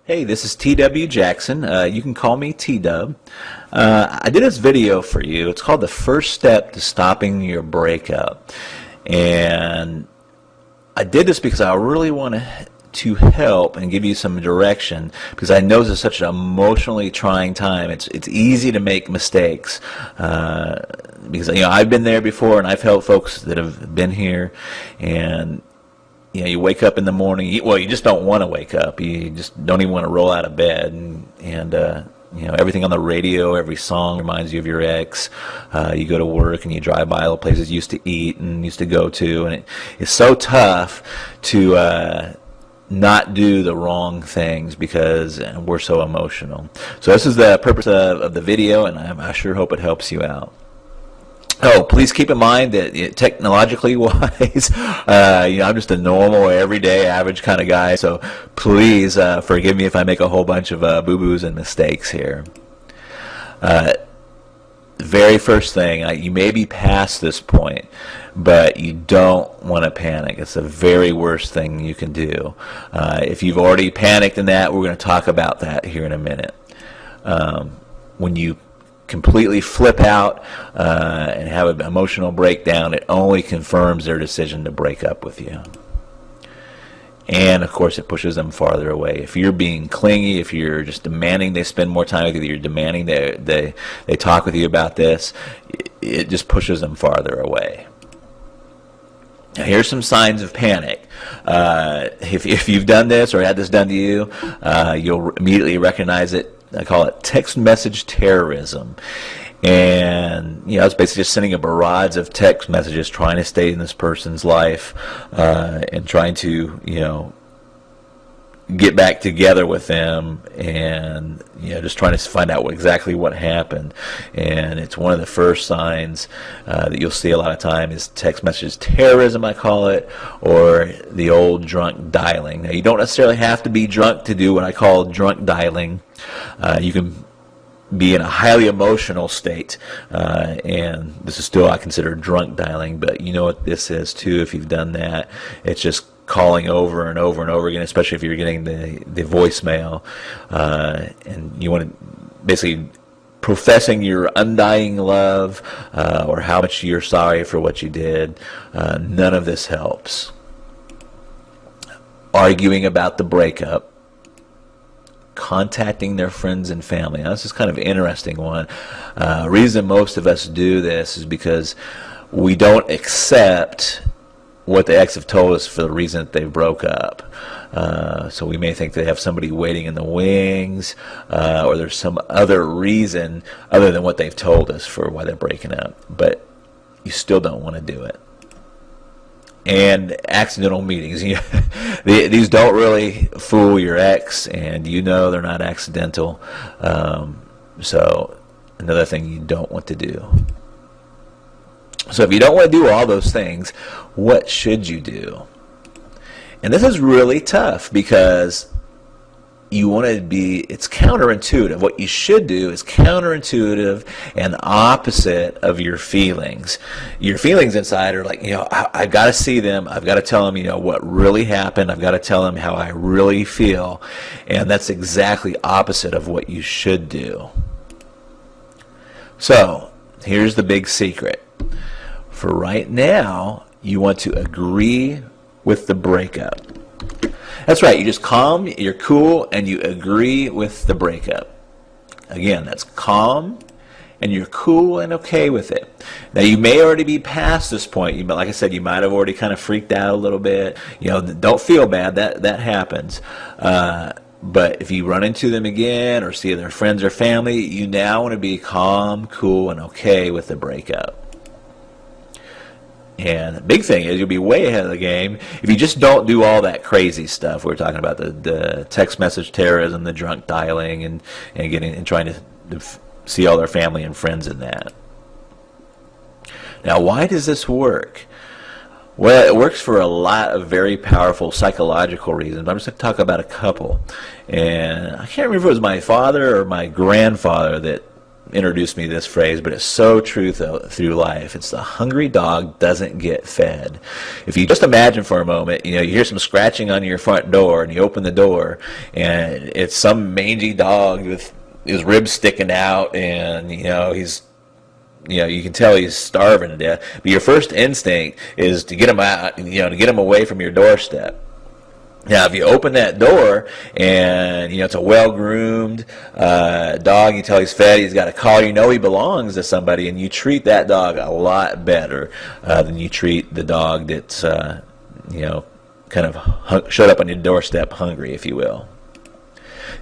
Hey, this is TW Jackson. You can call me T-Dub. I did this video for you. It's called The First Step to Stopping Your Breakup. And I did this because I really want to help and give you some direction, because I know this is such an emotionally trying time. It's easy to make mistakes, because I've been there before, and I've helped folks that have been here. And you wake up in the morning. You just don't want to wake up. You just don't even want to roll out of bed. And everything on the radio, every song reminds you of your ex. You go to work and you drive by all the places you used to eat and used to go to, and it's so tough to not do the wrong things because we're so emotional. So this is the purpose of the video, and I sure hope it helps you out. Oh, please keep in mind that technologically wise, I'm just a normal, everyday, average kind of guy. So please forgive me if I make a whole bunch of boo-boos and mistakes here. Very first thing, you may be past this point, but you don't want to panic. It's the very worst thing you can do. If you've already panicked in that, we're going to talk about that here in a minute. When you completely flip out and have an emotional breakdown, it only confirms their decision to break up with you. And of course, it pushes them farther away. If you're being clingy, if you're just demanding they spend more time with you, you're demanding they talk with you about this, it just pushes them farther away. Now, here's some signs of panic. If you've done this or had this done to you, you'll immediately recognize it. I call it text message terrorism. And it's basically just sending a barrage of text messages trying to stay in this person's life, and trying to get back together with them, and just trying to find out exactly what happened. And it's one of the first signs that you'll see a lot of time is text messages terrorism, I call it, or the old drunk dialing. Now, you don't necessarily have to be drunk to do what I call drunk dialing. You can be in a highly emotional state, and this is still, I consider, drunk dialing, but you know what this is too if you've done that. It's just calling over and over and over again, especially if you're getting the voicemail, and you want to basically professing your undying love, or how much you're sorry for what you did. None of this helps. Arguing about the breakup, contacting their friends and family. Now, this is kind of an interesting one. Reason most of us do this is because we don't accept what the ex have told us for the reason that they broke up. So we may think they have somebody waiting in the wings, or there's some other reason other than what they've told us for why they're breaking up. But you still don't want to do it. And accidental meetings. These don't really fool your ex, and they're not accidental. So another thing you don't want to do. So if you don't want to do all those things, what should you do? And this is really tough because you want to it's counterintuitive. What you should do is counterintuitive and opposite of your feelings. Your feelings inside are like, I've got to see them. I've got to tell them, what really happened. I've got to tell them how I really feel. And that's exactly opposite of what you should do. So here's the big secret. For right now, you want to agree with the breakup. That's right, you just calm, you're cool, and you agree with the breakup. Again, that's calm, and you're cool and okay with it. Now, you may already be past this point. Like I said, you might have already kind of freaked out a little bit. Don't feel bad, that happens. But if you run into them again or see their friends or family, you now want to be calm, cool, and okay with the breakup. And the big thing is you'll be way ahead of the game if you just don't do all that crazy stuff. We're talking about the text message terrorism, the drunk dialing, and trying to see all their family and friends in that. Now, why does this work? Well, it works for a lot of very powerful psychological reasons. I'm just going to talk about a couple. And I can't remember if it was my father or my grandfather that introduced me to this phrase, but it's so true through life. It's the hungry dog doesn't get fed. If you just imagine for a moment, you hear some scratching on your front door, and you open the door, and it's some mangy dog with his ribs sticking out, and he's you can tell he's starving to death. But your first instinct is to get him out, to get him away from your doorstep. Now, if you open that door and, it's a well-groomed dog, you tell he's fed, he's got a collar, he belongs to somebody, and you treat that dog a lot better than you treat the dog that's, kind of showed up on your doorstep hungry, if you will.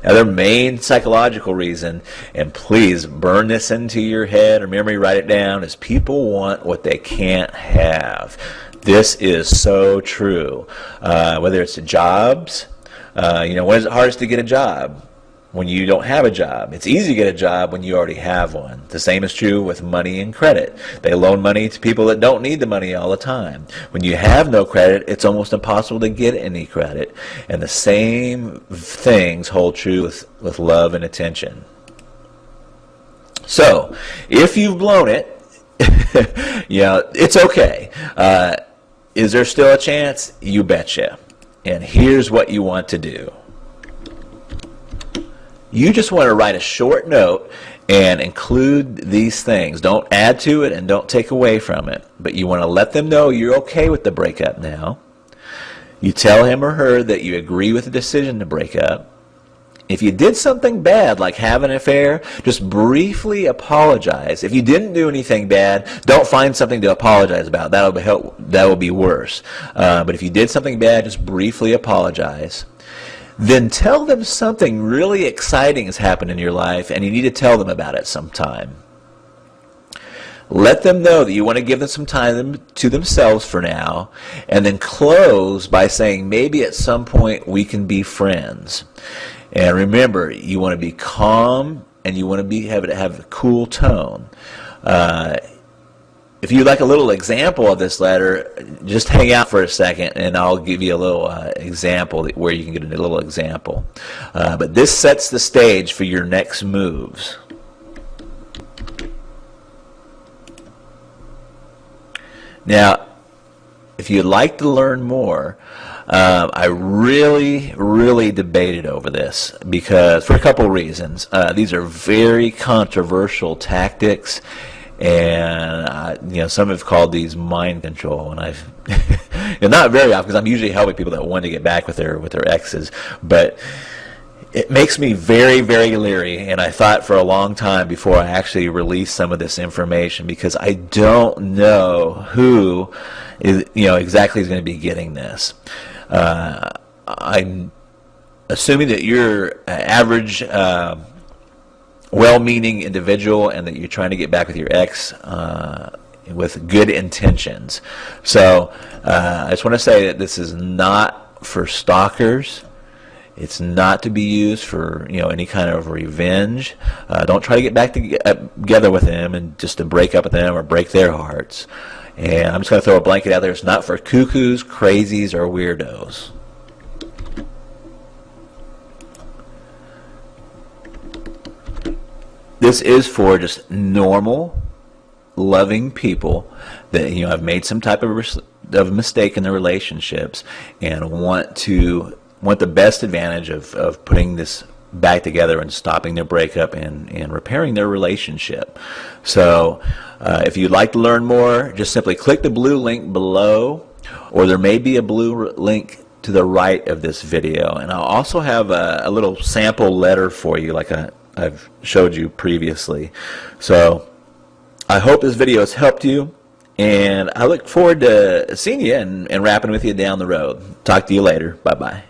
Now, their main psychological reason, and please burn this into your head or memory, write it down, is people want what they can't have. This is so true. Whether it's jobs, when is it hardest to get a job? When you don't have a job. It's easy to get a job when you already have one. The same is true with money and credit. They loan money to people that don't need the money all the time. When you have no credit, it's almost impossible to get any credit. And the same things hold true with love and attention. So, if you've blown it, it's okay. Is there still a chance? You betcha. And here's what you want to do. You just want to write a short note and include these things. Don't add to it and don't take away from it. But you want to let them know you're okay with the breakup now. You tell him or her that you agree with the decision to break up. If you did something bad, like have an affair, just briefly apologize. If you didn't do anything bad, don't find something to apologize about. That will be worse. But if you did something bad, just briefly apologize. Then tell them something really exciting has happened in your life, and you need to tell them about it sometime. Let them know that you want to give them some time to themselves for now, and then close by saying, maybe at some point we can be friends. And remember, you want to be calm, and you want to have a cool tone. If you'd like a little example of this letter, just hang out for a second, and I'll give you a little example where you can get a little example. But this sets the stage for your next moves. Now, if you'd like to learn more, I really debated over this because for a couple reasons. These are very controversial tactics, and some have called these mind control, and I've not very often, because I'm usually helping people that want to get back with their exes, but it makes me very leery, and I thought for a long time before I actually released some of this information, because I don't know who exactly is going to be getting this. I'm assuming that you're an average, well-meaning individual, and that you're trying to get back with your ex with good intentions. So I just want to say that this is not for stalkers. It's not to be used for any kind of revenge. Don't try to get back together with them and just to break up with them or break their hearts. And I'm just going to throw a blanket out there. It's not for cuckoos, crazies, or weirdos. This is for just normal, loving people that have made some type of mistake in their relationships and want the best advantage of putting this back together and stopping their breakup and repairing their relationship. So if you'd like to learn more, just simply click the blue link below, or there may be a blue link to the right of this video. And I'll also have a little sample letter for you like I've showed you previously. So I hope this video has helped you, and I look forward to seeing you and rapping with you down the road. Talk to you later. Bye-bye.